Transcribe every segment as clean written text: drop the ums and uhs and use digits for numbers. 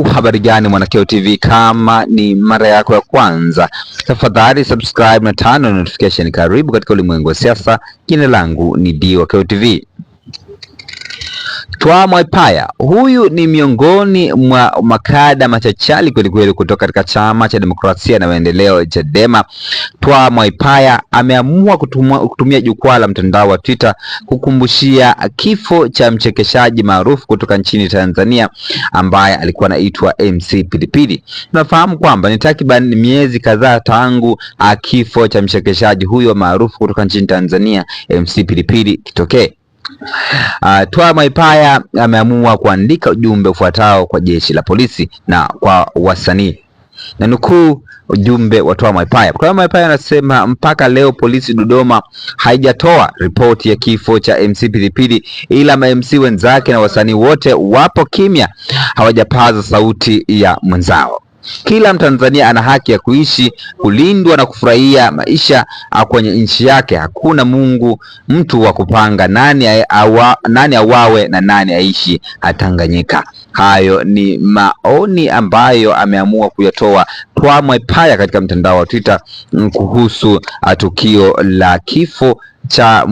Habari gani Mwanakeo TV, kama ni mara yako ya kwanza tafadhali subscribe na turn on notification. Karibu katika ulimwengu wa siasa. Jina langu ni Dwakeo TV. Twaha Mwaipaya, huyu ni miongoni mwa makada machachali kweli kutoka katika chama cha demokrasia na maendeleo Chadema. Twaha Mwaipaya ameamua kutumia jukwaa la mtandao wa Twitter kukumbushia kifo cha mchekeshaji maarufu kutoka nchini Tanzania ambaye alikuwa anaitwa MC Pilipili. Tunafahamu kwamba ni takriban miezi kadhaa tangu kifo cha mchekeshaji huyo maarufu kutoka nchini Tanzania MC Pilipili kitokee. Twaha Mwaipaya ameamua kuandika ujumbe ufuatao kwa jeshi la polisi na kwa wasanii, na nukuu ujumbe wa Twaha Mwaipaya. Twaha Mwaipaya anasema, mpaka leo polisi Dodoma haijatoa ripoti ya kifo cha MC Pilipili, ila ma-MC wenzake na wasanii wote wapo kimya, hawajapaza sauti ya mwenzao. Kila Mtanzania ana haki ya kuishi, kulindwa na kufurahia maisha kwenye nchi yake. Hakuna mtu wa kupanga nani awawe na nani aishi Tanganyika. Hayo ni maoni ambayo ameamua kuyatoa Twaha Mwaipaya katika mtandao wa Twitter kuhusu tukio la kifo cha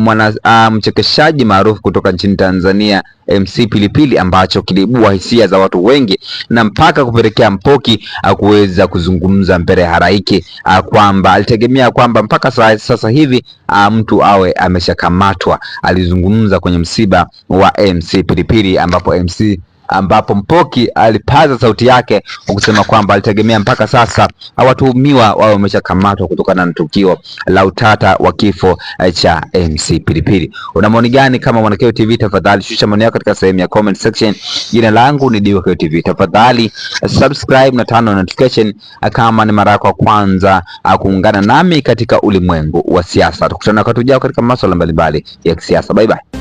mchekeshaji maarufu kutoka nchini Tanzania MC Pilipili, ambacho kiliibua hisia za watu wengi na mpaka kupelekea Mpoki kuweza kuzungumza mbele ya halaiki kwamba alitegemea kwamba mpaka sasa hivi mtu awe ameshakamatwa. Alizungumza kwenye msiba wa MC Pilipili ambapo Mpoki alipaza sauti yake kusema kwamba alitegemea mpaka sasa watuhumiwa wao wameshakamatwa kutokana na tukio la utata wa kifo cha MC Pilipili. Una maoni gani kama Mwanakeo TV? Tafadhali shusha maoni yako katika sehemu ya comment section. Jina langu ni Dwakeo TV. Tafadhali subscribe na turn on notification kama ni mara yako ya kwanza kuungana nami katika ulimwengu wa siasa. Tukutana wakati ujao katika masuala mbalimbali ya kisiasa. Bye bye.